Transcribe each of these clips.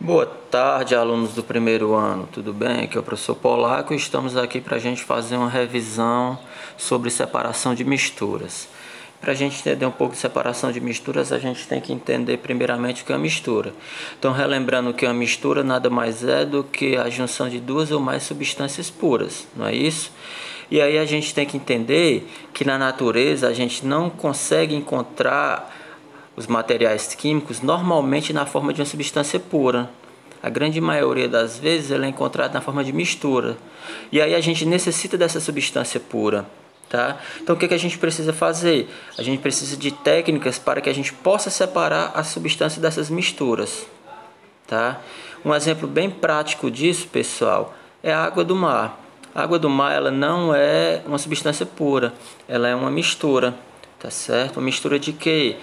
Boa tarde, alunos do primeiro ano, tudo bem? Aqui é o professor Polaco e estamos aqui para a gente fazer uma revisão sobre separação de misturas. Para a gente entender um pouco de separação de misturas, a gente tem que entender primeiramente o que é uma mistura. Então, relembrando que uma mistura nada mais é do que a junção de duas ou mais substâncias puras, não é isso? E aí a gente tem que entender que na natureza a gente não consegue encontrar os materiais químicos normalmente na forma de uma substância pura. A grande maioria das vezes ela é encontrada na forma de mistura. E aí a gente necessita dessa substância pura. Tá? Então o que a gente precisa fazer? A gente precisa de técnicas para que a gente possa separar as substâncias dessas misturas. Tá? Um exemplo bem prático disso, pessoal, é a água do mar. A água do mar ela não é uma substância pura, ela é uma mistura. Tá certo? Uma mistura de quê?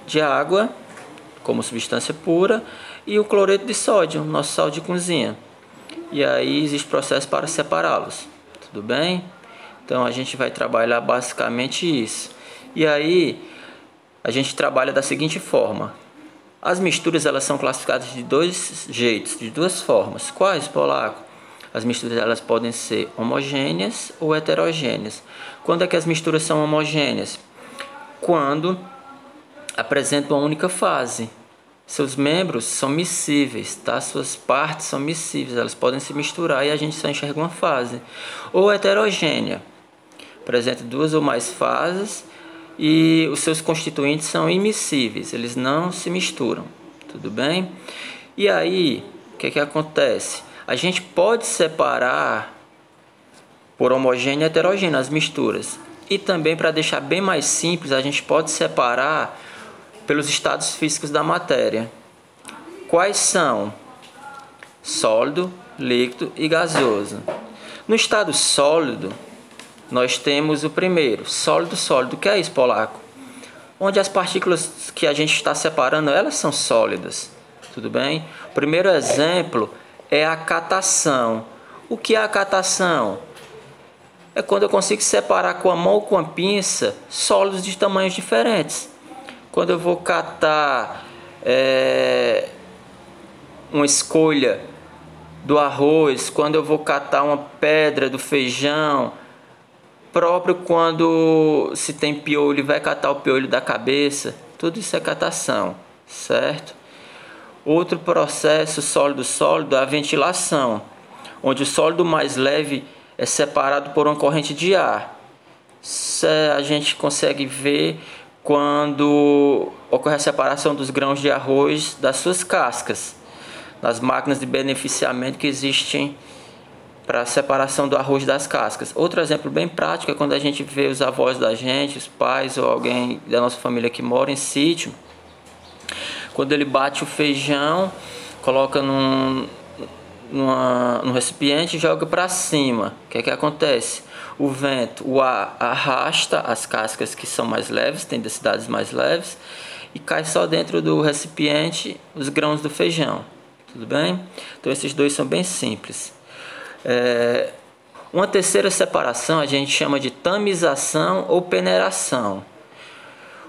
De água como substância pura e o cloreto de sódio, nosso sal de cozinha. E aí existe processo para separá-los. Tudo bem? Então a gente vai trabalhar basicamente isso. E aí a gente trabalha da seguinte forma. As misturas elas são classificadas de dois jeitos, de duas formas. Quais, Polaco? As misturas elas podem ser homogêneas ou heterogêneas. Quando é que as misturas são homogêneas? Quando apresentam uma única fase. Seus membros são miscíveis, tá? Suas partes são miscíveis, elas podem se misturar e a gente só enxerga uma fase. Ou heterogênea, apresenta duas ou mais fases e os seus constituintes são immiscíveis, eles não se misturam, tudo bem? E aí, o que acontece? A gente pode separar por homogênea e heterogênea as misturas. E também, para deixar bem mais simples, a gente pode separar pelos estados físicos da matéria. Quais são? Sólido, líquido e gasoso. No estado sólido, nós temos o primeiro, sólido, sólido. O que é isso, Polaco? Onde as partículas que a gente está separando, elas são sólidas. Tudo bem? O primeiro exemplo é a catação. O que é a catação? É quando eu consigo separar com a mão ou com a pinça sólidos de tamanhos diferentes. Quando eu vou catar uma escolha do arroz, quando eu vou catar uma pedra do feijão, próprio quando se tem piolho, vai catar o piolho da cabeça, tudo isso é catação, certo? Outro processo sólido-sólido é a ventilação, onde o sólido mais leve é separado por uma corrente de ar. Isso a gente consegue ver quando ocorre a separação dos grãos de arroz das suas cascas, nas máquinas de beneficiamento que existem para a separação do arroz das cascas. Outro exemplo bem prático é quando a gente vê os avós da gente, os pais ou alguém da nossa família que mora em sítio, quando ele bate o feijão, coloca num recipiente e joga para cima. O que acontece? O vento, o ar arrasta as cascas que são mais leves, tem densidades mais leves, e cai só dentro do recipiente os grãos do feijão. Tudo bem? Então esses dois são bem simples. Uma terceira separação a gente chama de tamização ou peneiração.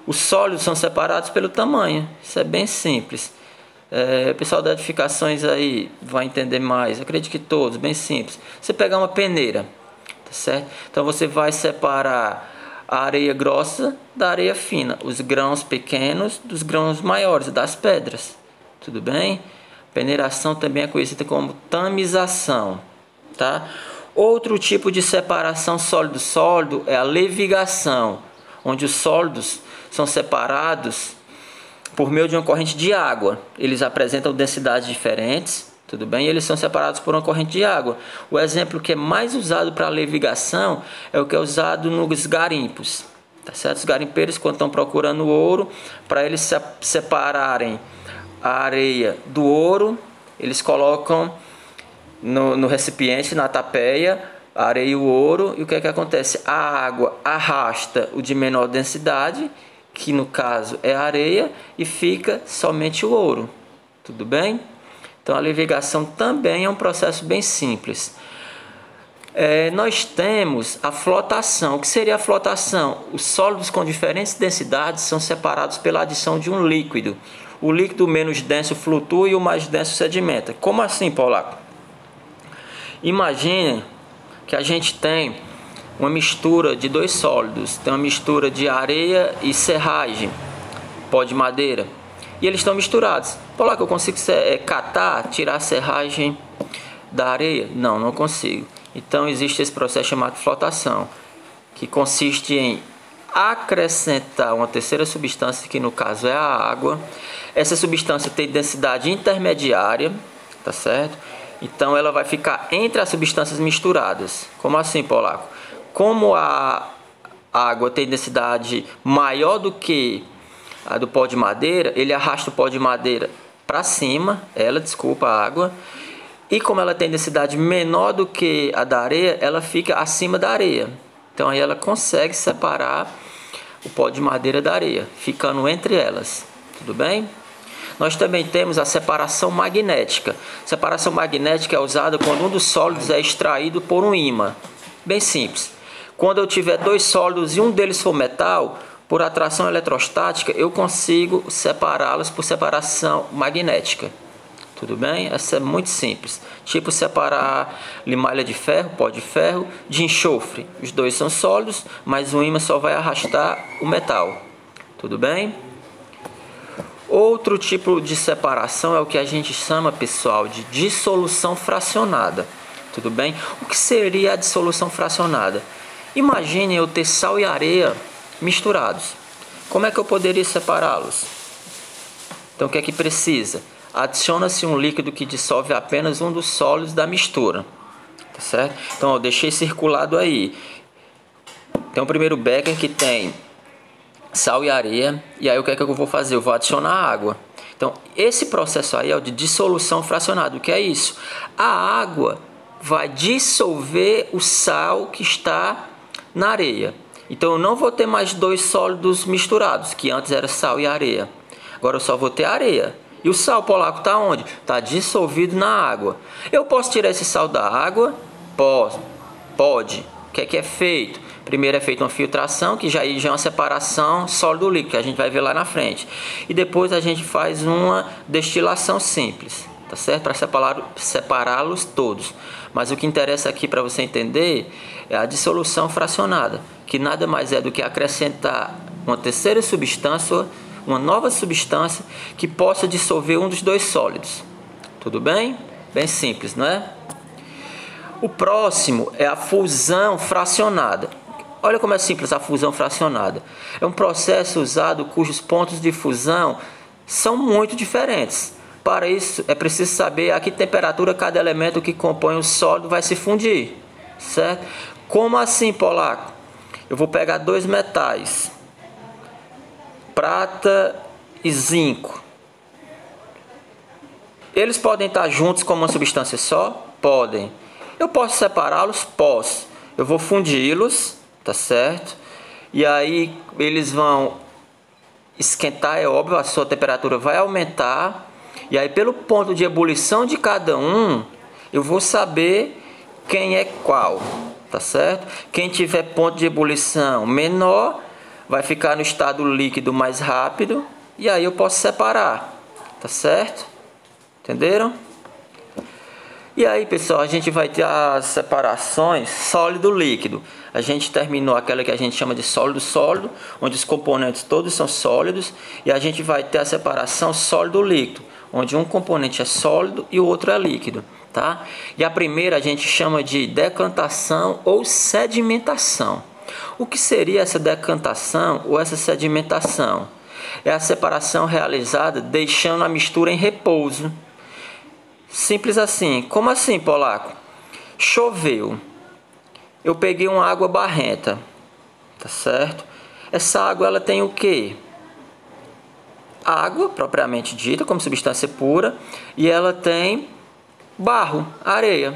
Os sólidos são separados pelo tamanho, isso é bem simples. O pessoal das edificações aí vai entender mais, eu acredito que todos, bem simples. Você pegar uma peneira, tá certo? Então você vai separar a areia grossa da areia fina, os grãos pequenos dos grãos maiores, das pedras, tudo bem? Peneiração também é conhecida como tamização, tá? Outro tipo de separação sólido-sólido é a levigação, onde os sólidos são separados por meio de uma corrente de água. Eles apresentam densidades diferentes, tudo bem? E eles são separados por uma corrente de água. O exemplo que é mais usado para a levigação é o que é usado nos garimpos, tá certo? Os garimpeiros, quando estão procurando ouro, para eles separarem a areia do ouro, eles colocam no recipiente, na tapeia, a areia e o ouro. E o que acontece? A água arrasta o de menor densidade, que no caso é a areia, e fica somente o ouro. Tudo bem? Então a levigação também é um processo bem simples. Nós temos a flotação. O que seria a flotação? Os sólidos com diferentes densidades são separados pela adição de um líquido. o líquido menos denso flutua e o mais denso sedimenta. Como assim, Polaco? Imagine que a gente tem uma mistura de dois sólidos, tem uma mistura de areia e serragem, pó de madeira, e eles estão misturados. Polaco, eu consigo catar, tirar a serragem da areia? Não, não consigo. Então existe esse processo chamado flotação, que consiste em acrescentar uma terceira substância, que no caso é a água. Essa substância tem densidade intermediária, tá certo? Então ela vai ficar entre as substâncias misturadas. Como assim, Polaco? Como a água tem densidade maior do que a do pó de madeira, ele arrasta o pó de madeira para cima, a água. E como ela tem densidade menor do que a da areia, ela fica acima da areia. Então aí ela consegue separar o pó de madeira da areia, ficando entre elas. Tudo bem? Nós também temos a separação magnética. Separação magnética é usada quando um dos sólidos é extraído por um ímã. Bem simples. Quando eu tiver dois sólidos e um deles for metal, por atração eletrostática, eu consigo separá-los por separação magnética. Tudo bem? Essa é muito simples. Tipo separar limalha de ferro, pó de ferro, de enxofre. Os dois são sólidos, mas o ímã só vai arrastar o metal. Tudo bem? Outro tipo de separação é o que a gente chama, pessoal, de dissolução fracionada. Tudo bem? O que seria a dissolução fracionada? Imagine eu ter sal e areia misturados. Como é que eu poderia separá-los? Então o que é que precisa? Adiciona-se um líquido que dissolve apenas um dos sólidos da mistura, tá certo? Então eu deixei circulado aí. Tem o primeiro becker que tem sal e areia, e aí o que é que eu vou fazer? Eu vou adicionar água. Então esse processo aí é o de dissolução fracionada. O que é isso? A água vai dissolver o sal que está na areia. Então eu não vou ter mais dois sólidos misturados, que antes era sal e areia. Agora eu só vou ter areia. E o sal, Polaco, está onde? Está dissolvido na água. Eu posso tirar esse sal da água? Posso. Pode. O que é feito? Primeiro é feita uma filtração, que já é uma separação sólido-líquido, que a gente vai ver lá na frente. E depois a gente faz uma destilação simples, tá certo? Para separá-los todos. Mas o que interessa aqui para você entender é a dissolução fracionada, que nada mais é do que acrescentar uma terceira substância, uma nova substância que possa dissolver um dos dois sólidos. Tudo bem? Bem simples, não é? O próximo é a fusão fracionada. Olha como é simples a fusão fracionada. É um processo usado cujos pontos de fusão são muito diferentes. Para isso é preciso saber a que temperatura cada elemento que compõe o sólido vai se fundir, certo? Como assim, Polaco? Eu vou pegar dois metais, prata e zinco. Eles podem estar juntos como uma substância só? Podem. Eu posso separá-los? Posso. Eu vou fundi-los, tá certo? E aí eles vão esquentar, é óbvio, a sua temperatura vai aumentar. E aí pelo ponto de ebulição de cada um, eu vou saber quem é qual, tá certo? Quem tiver ponto de ebulição menor vai ficar no estado líquido mais rápido, e aí eu posso separar, tá certo? Entenderam? E aí, pessoal, a gente vai ter as separações sólido-líquido. A gente terminou aquela que a gente chama de sólido-sólido, onde os componentes todos são sólidos, e a gente vai ter a separação sólido-líquido, onde um componente é sólido e o outro é líquido, tá? E a primeira a gente chama de decantação ou sedimentação. O que seria essa decantação ou essa sedimentação? É a separação realizada deixando a mistura em repouso. Simples assim. Como assim, Polaco? Choveu. Eu peguei uma água barrenta, tá certo? Essa água ela tem o quê? Água, propriamente dita, como substância pura, e ela tem barro, areia.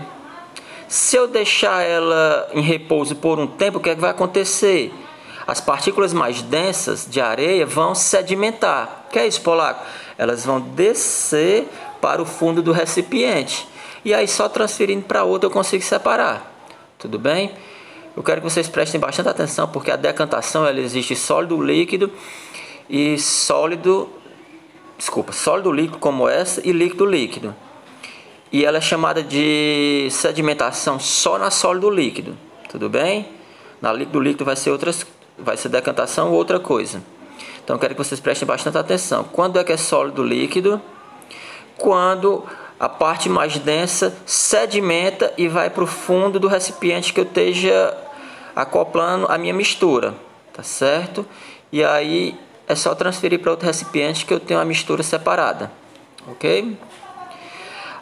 Se eu deixar ela em repouso por um tempo, o que é que vai acontecer? As partículas mais densas de areia vão sedimentar. O que é isso, Polaco? Elas vão descer para o fundo do recipiente. E aí só transferindo para outro eu consigo separar. Tudo bem? Eu quero que vocês prestem bastante atenção, porque a decantação ela existe sólido líquido e sólido sólido líquido como essa e líquido líquido. E ela é chamada de sedimentação só na sólido líquido, tudo bem? Na líquido líquido vai ser decantação ou outra coisa. Então eu quero que vocês prestem bastante atenção. Quando é que é sólido líquido? Quando a parte mais densa sedimenta e vai para o fundo do recipiente que eu esteja acoplando a minha mistura, tá certo? E aí é só transferir para outro recipiente que eu tenho a mistura separada, ok?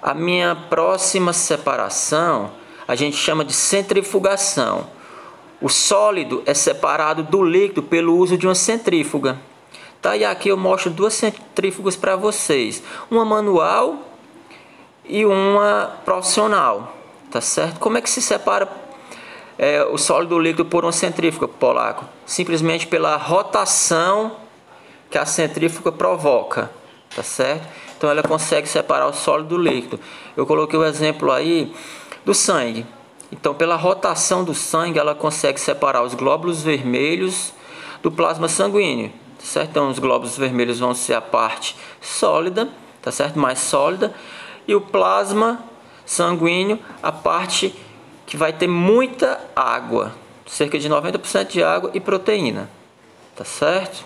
A minha próxima separação a gente chama de centrifugação. O sólido é separado do líquido pelo uso de uma centrífuga. Tá, e aqui eu mostro duas centrífugas para vocês, uma manual e uma profissional, tá certo? Como é que se separa o sólido líquido por uma centrífuga, Polaco? Simplesmente pela rotação que a centrífuga provoca, tá certo? Então ela consegue separar o sólido do líquido. Eu coloquei o exemplo aí do sangue. Então pela rotação do sangue ela consegue separar os glóbulos vermelhos do plasma sanguíneo, tá certo? Então os glóbulos vermelhos vão ser a parte sólida, tá certo? Mais sólida, e o plasma sanguíneo a parte que vai ter muita água, cerca de 90% de água e proteína, tá certo?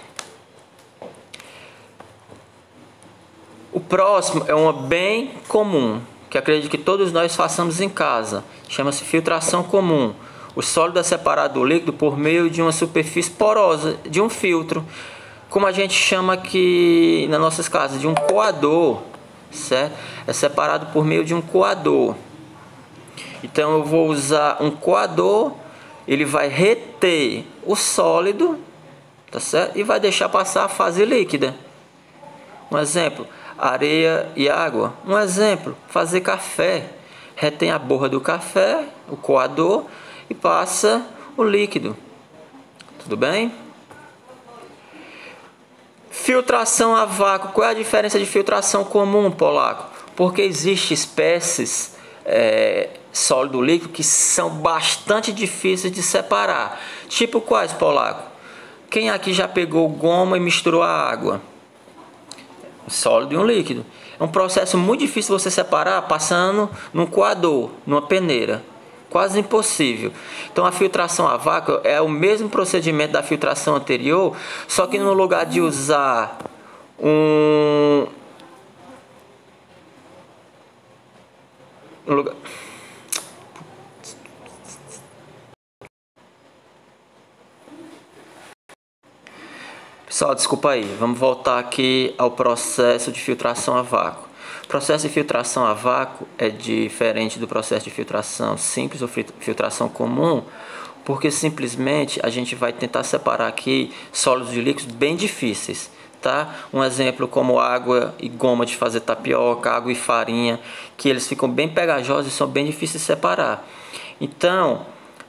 O próximo é uma bem comum, que acredito que todos nós façamos em casa. Chama-se filtração comum. O sólido é separado do líquido por meio de uma superfície porosa, de um filtro, como a gente chama aqui nas nossas casas, de um coador, certo? É separado por meio de um coador. Então eu vou usar um coador, ele vai reter o sólido, tá certo? E vai deixar passar a fase líquida. Um exemplo, areia e água. Um exemplo, fazer café. Retém a borra do café, o coador, e passa o líquido. Tudo bem? Filtração a vácuo. Qual é a diferença de filtração comum, Polaco? Porque existem espécies sólido líquido que são bastante difíceis de separar. Tipo quais, Polaco? Quem aqui já pegou goma e misturou a água? Um sólido e um líquido. É um processo muito difícil você separar passando num coador, numa peneira. Quase impossível. Então a filtração a vácuo é o mesmo procedimento da filtração anterior, só que no lugar de usar Pessoal, desculpa aí, vamos voltar aqui ao processo de filtração a vácuo. O processo de filtração a vácuo é diferente do processo de filtração simples ou filtração comum, porque simplesmente a gente vai tentar separar aqui sólidos de líquidos bem difíceis, tá? Um exemplo como água e goma de fazer tapioca, água e farinha, que eles ficam bem pegajosos e são bem difíceis de separar. Então,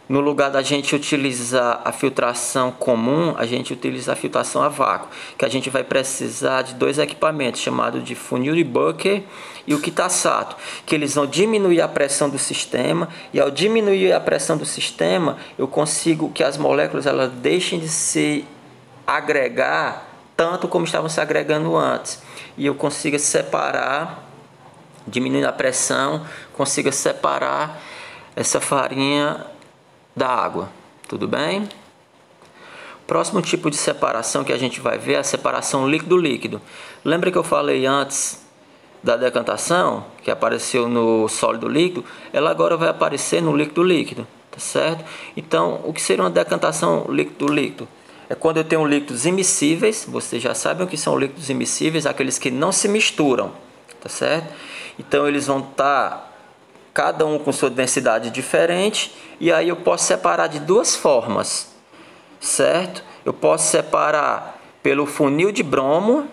no lugar da gente utilizar a filtração comum, a gente utiliza a filtração a vácuo, que a gente vai precisar de dois equipamentos, chamados de funil de Bucker e o Kitasato, que eles vão diminuir a pressão do sistema, e ao diminuir a pressão do sistema, eu consigo que as moléculas elas deixem de se agregar tanto como estavam se agregando antes, e eu consiga separar, diminuindo a pressão, consiga separar essa farinha da água, tudo bem? Próximo tipo de separação que a gente vai ver é a separação líquido-líquido. Lembra que eu falei antes da decantação, que apareceu no sólido líquido? Ela agora vai aparecer no líquido-líquido, tá certo? Então, o que seria uma decantação líquido-líquido? É quando eu tenho líquidos immiscíveis, vocês já sabem o que são líquidos immiscíveis, aqueles que não se misturam, tá certo? Então, eles vão estar cada um com sua densidade diferente, e aí eu posso separar de duas formas, certo? Eu posso separar pelo funil de bromo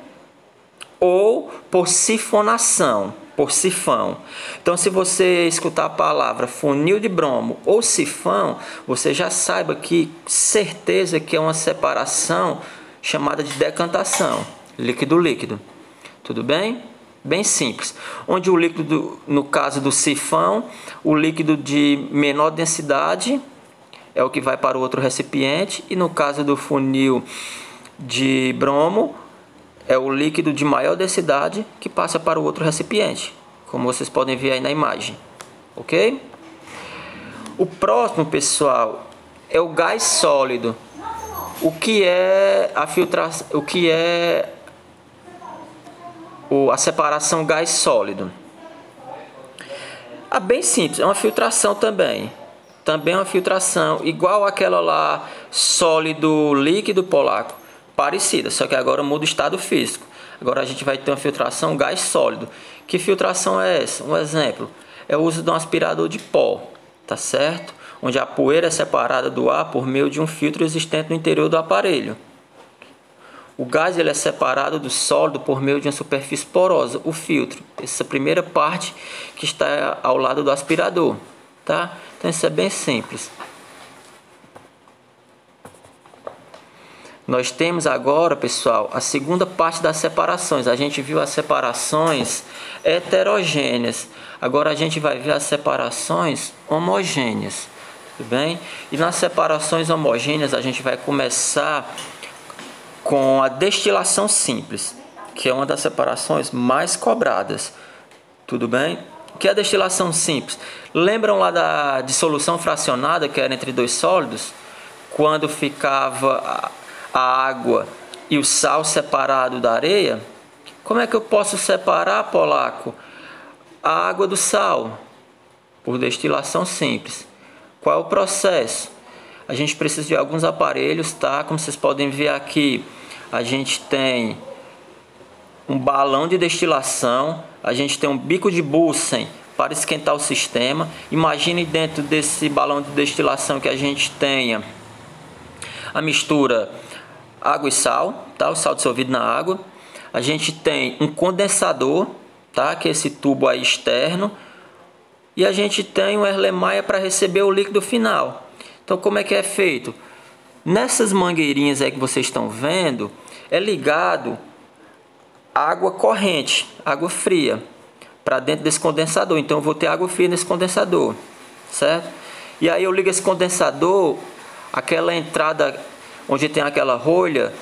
ou por sifonação, por sifão. Então, se você escutar a palavra funil de bromo ou sifão, você já saiba que certeza que é uma separação chamada de decantação, líquido-líquido. Tudo bem? Bem simples, onde o líquido, no caso do sifão, o líquido de menor densidade é o que vai para o outro recipiente, e no caso do funil de bromo, é o líquido de maior densidade que passa para o outro recipiente, como vocês podem ver aí na imagem, ok? O próximo, pessoal, é o gás sólido. O que é a filtração? O que é a separação gás sólido? Bem simples, é uma filtração também. Também é uma filtração igual àquela lá sólido líquido polaco, parecida, só que agora muda o estado físico. Agora a gente vai ter uma filtração gás sólido. Que filtração é essa? Um exemplo é o uso de um aspirador de pó, tá certo? Onde a poeira é separada do ar por meio de um filtro existente no interior do aparelho. O gás ele é separado do sólido por meio de uma superfície porosa, o filtro. Essa primeira parte que está ao lado do aspirador, tá? Então isso é bem simples. Nós temos agora, pessoal, a segunda parte das separações. A gente viu as separações heterogêneas. Agora a gente vai ver as separações homogêneas. Tudo bem? E nas separações homogêneas a gente vai começar com a destilação simples, que é uma das separações mais cobradas. Tudo bem? O que é a destilação simples? Lembram lá da dissolução fracionada, que era entre dois sólidos? Quando ficava a água e o sal separado da areia? Como é que eu posso separar, polaco, a água do sal? Por destilação simples. Qual é o processo? A gente precisa de alguns aparelhos, tá? Como vocês podem ver aqui, a gente tem um balão de destilação, a gente tem um bico de Bunsen para esquentar o sistema. Imagine dentro desse balão de destilação que a gente tenha a mistura água e sal, tá? O sal dissolvido na água. A gente tem um condensador, tá? Que é esse tubo aí externo. E a gente tem um Erlenmeyer para receber o líquido final. Então como é que é feito? Nessas mangueirinhas aí que vocês estão vendo, é ligado água corrente, água fria, para dentro desse condensador. Então eu vou ter água fria nesse condensador, certo? E aí eu ligo esse condensador, aquela entrada onde tem aquela rolha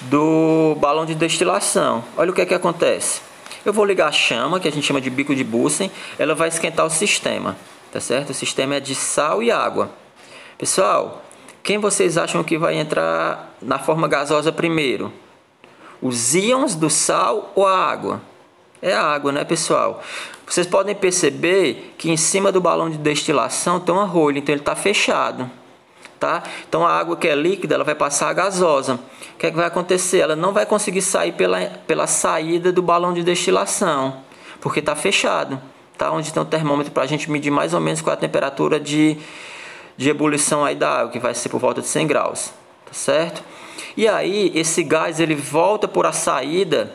do balão de destilação. Olha o que é que acontece. Eu vou ligar a chama, que a gente chama de bico de Bunsen, ela vai esquentar o sistema, tá certo? O sistema é de sal e água. Pessoal, quem vocês acham que vai entrar na forma gasosa primeiro? Os íons do sal ou a água? É a água, né, pessoal? Vocês podem perceber que em cima do balão de destilação tem uma rolha, então ele está fechado, tá? Então a água que é líquida, ela vai passar a gasosa. O que é que vai acontecer? Ela não vai conseguir sair pela saída do balão de destilação, porque está fechado, tá? Onde tem um termômetro para a gente medir mais ou menos qual é a temperatura de ebulição aí da água, que vai ser por volta de 100 graus, tá certo? E aí esse gás ele volta por a saída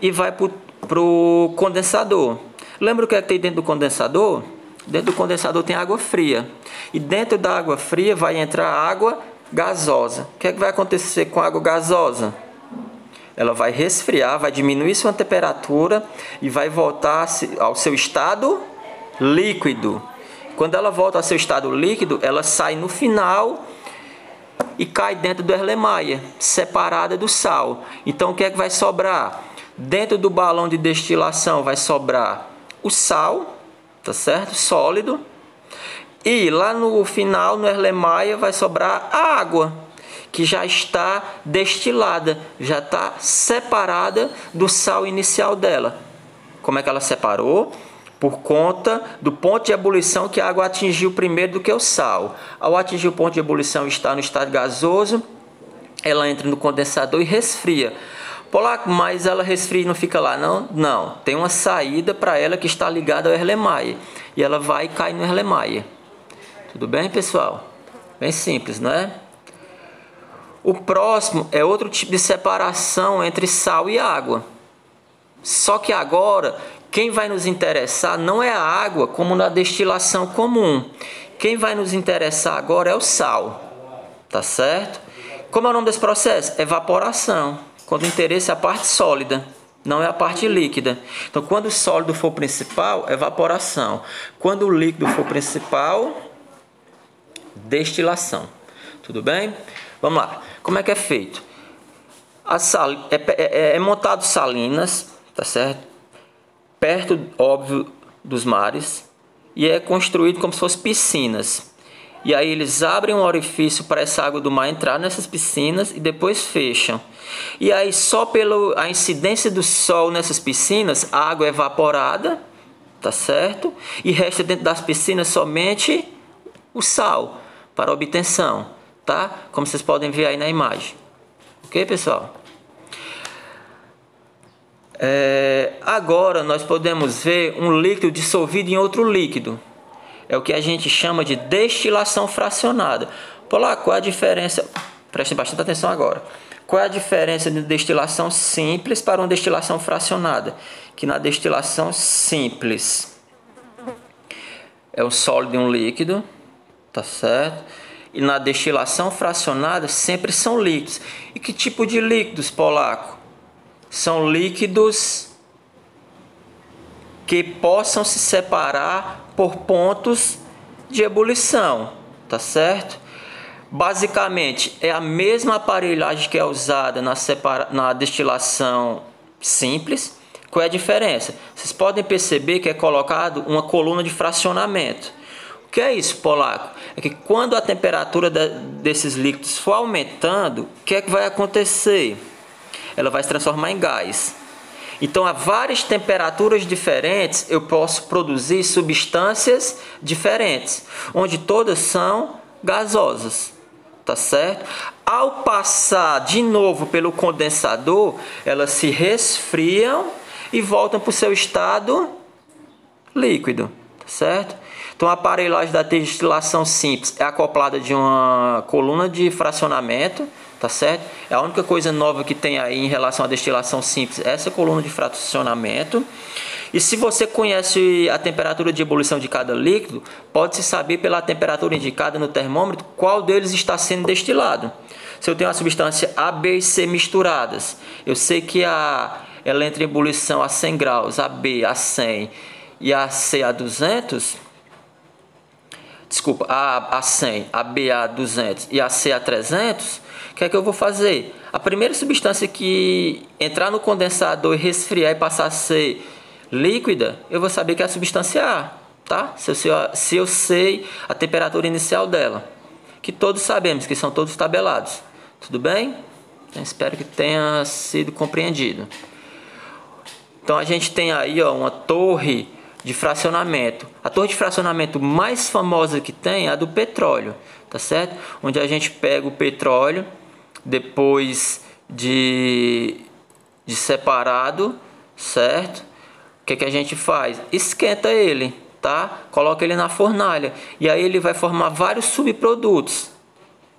e vai para o condensador. Lembra o que é que tem dentro do condensador? Dentro do condensador tem água fria. E dentro da água fria vai entrar água gasosa. O que é que vai acontecer com a água gasosa? Ela vai resfriar, vai diminuir sua temperatura e vai voltar ao seu estado líquido. Quando ela volta ao seu estado líquido, ela sai no final e cai dentro do Erlenmeyer, separada do sal. Então o que é que vai sobrar? Dentro do balão de destilação vai sobrar o sal, tá certo? Sólido. E lá no final, no Erlenmeyer, vai sobrar a água, que já está destilada, já está separada do sal inicial dela. Como é que ela separou? Por conta do ponto de ebulição que a água atingiu primeiro do que o sal. Ao atingir o ponto de ebulição e estar no estado gasoso, ela entra no condensador e resfria. Polaco, mas ela resfria e não fica lá, não? Não, tem uma saída para ela que está ligada ao Erlenmeyer. E ela vai e cai no Erlenmeyer. Tudo bem, pessoal? Bem simples, não é? O próximo é outro tipo de separação entre sal e água. Só que agora, quem vai nos interessar não é a água como na destilação comum. Quem vai nos interessar agora é o sal, tá certo? Como é o nome desse processo? Evaporação. Quando o interesse é a parte sólida, não é a parte líquida. Então, quando o sólido for principal, evaporação. Quando o líquido for principal, destilação. Tudo bem? Vamos lá. Como é que é feito? É montado salinas, tá certo? Perto, óbvio, dos mares, e é construído como se fossem piscinas. E aí eles abrem um orifício para essa água do mar entrar nessas piscinas e depois fecham. E aí só pela incidência do sol nessas piscinas, a água é evaporada, tá certo? E resta dentro das piscinas somente o sal para obtenção, tá? Como vocês podem ver aí na imagem. Ok, pessoal? Agora nós podemos ver um líquido dissolvido em outro líquido. É o que a gente chama de destilação fracionada. Polaco, qual a diferença? Preste bastante atenção agora. Qual é a diferença de destilação simples para uma destilação fracionada? Que na destilação simples é um sólido e um líquido, tá certo? E na destilação fracionada sempre são líquidos. E que tipo de líquidos, Polaco? São líquidos que possam se separar por pontos de ebulição, tá certo? Basicamente, é a mesma aparelhagem que é usada na destilação simples. Qual é a diferença? Vocês podem perceber que é colocado uma coluna de fracionamento. O que é isso, Polaco? É que quando a temperatura desses líquidos for aumentando, o que é que vai acontecer? Ela vai se transformar em gás. Então, a várias temperaturas diferentes, eu posso produzir substâncias diferentes, onde todas são gasosas, tá certo? Ao passar de novo pelo condensador, elas se resfriam e voltam para o seu estado líquido, tá certo? Então, a aparelhagem da destilação simples é acoplada de uma coluna de fracionamento, tá certo? É a única coisa nova que tem aí em relação à destilação simples, essa coluna de fracionamento. E se você conhece a temperatura de ebulição de cada líquido, pode-se saber pela temperatura indicada no termômetro qual deles está sendo destilado. Se eu tenho a substância A, B e C misturadas, eu sei que ela entra em ebulição a 100 graus, a B a 100 e a C a 200... Desculpa, a 100, a B a 200 e a C a 300, o que é que eu vou fazer? A primeira substância que entrar no condensador e resfriar e passar a ser líquida, eu vou saber que é a substância A, tá? Se eu sei a temperatura inicial dela, que todos sabemos, que são todos tabelados. Tudo bem? Então, espero que tenha sido compreendido. Então, a gente tem aí uma torre de fracionamento. A torre de fracionamento mais famosa que tem é a do petróleo, tá certo? Onde a gente pega o petróleo depois de separado, certo? O que a gente faz? Esquenta ele, tá? Coloca ele na fornalha e aí ele vai formar vários subprodutos.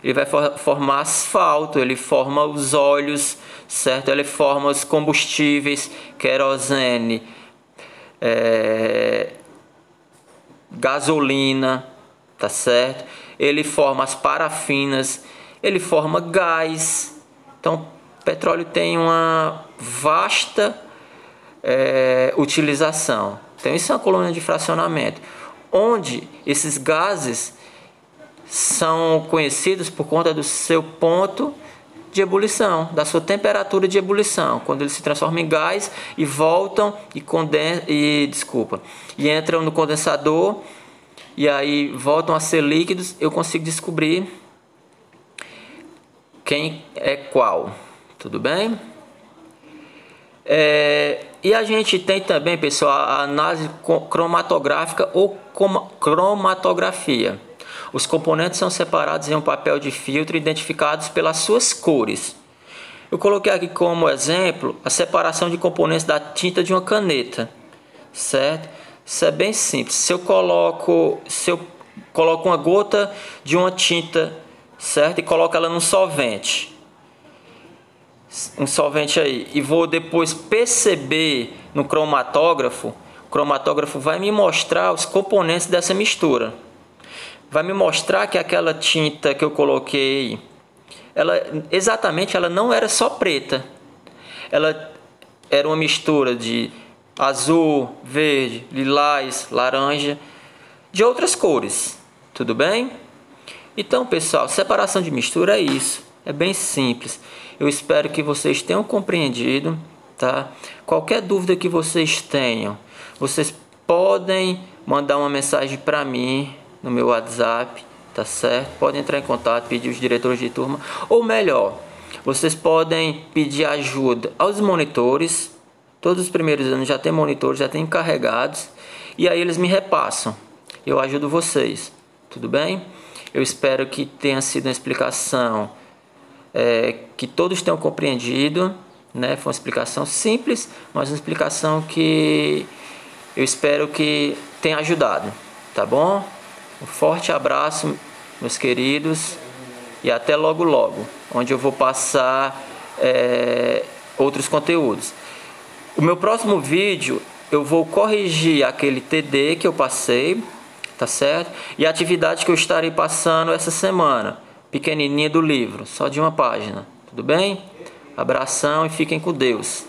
Ele vai formar asfalto, ele forma os óleos, certo? Ele forma os combustíveis, querosene, gasolina, tá certo? Ele forma as parafinas, ele forma gás. Então, o petróleo tem uma vasta utilização. Então, isso é uma coluna de fracionamento, onde esses gases são conhecidos por conta do seu ponto de ebulição, da sua temperatura de ebulição, quando eles se transformam em gás e voltam e entram no condensador e aí voltam a ser líquidos, eu consigo descobrir quem é qual. Tudo bem? E a gente tem também, pessoal, a análise cromatográfica ou cromatografia. Os componentes são separados em um papel de filtro identificados pelas suas cores. Eu coloquei aqui como exemplo a separação de componentes da tinta de uma caneta, certo? Isso é bem simples. Se eu coloco uma gota de uma tinta, certo? E coloco ela num solvente, aí, e vou depois perceber no cromatógrafo, o cromatógrafo vai me mostrar os componentes dessa mistura. Vai me mostrar que aquela tinta que eu coloquei, ela não era só preta. Ela era uma mistura de azul, verde, lilás, laranja, de outras cores. Tudo bem? Então, pessoal, separação de mistura é isso. É bem simples. Eu espero que vocês tenham compreendido, tá? Qualquer dúvida que vocês tenham, vocês podem mandar uma mensagem para mim no meu WhatsApp, tá certo? Podem entrar em contato, pedir os diretores de turma, ou melhor, vocês podem pedir ajuda aos monitores. Todos os primeiros anos já tem monitores, já tem encarregados, e aí eles me repassam. Eu ajudo vocês, tudo bem? Eu espero que tenha sido uma explicação que todos tenham compreendido, né? Foi uma explicação simples, mas uma explicação que eu espero que tenha ajudado, tá bom? Um forte abraço, meus queridos, e até logo logo, onde eu vou passar outros conteúdos. O meu próximo vídeo eu vou corrigir aquele TD que eu passei, tá certo? E a atividade que eu estarei passando essa semana, pequenininha do livro, só de uma página, tudo bem? Abração e fiquem com Deus.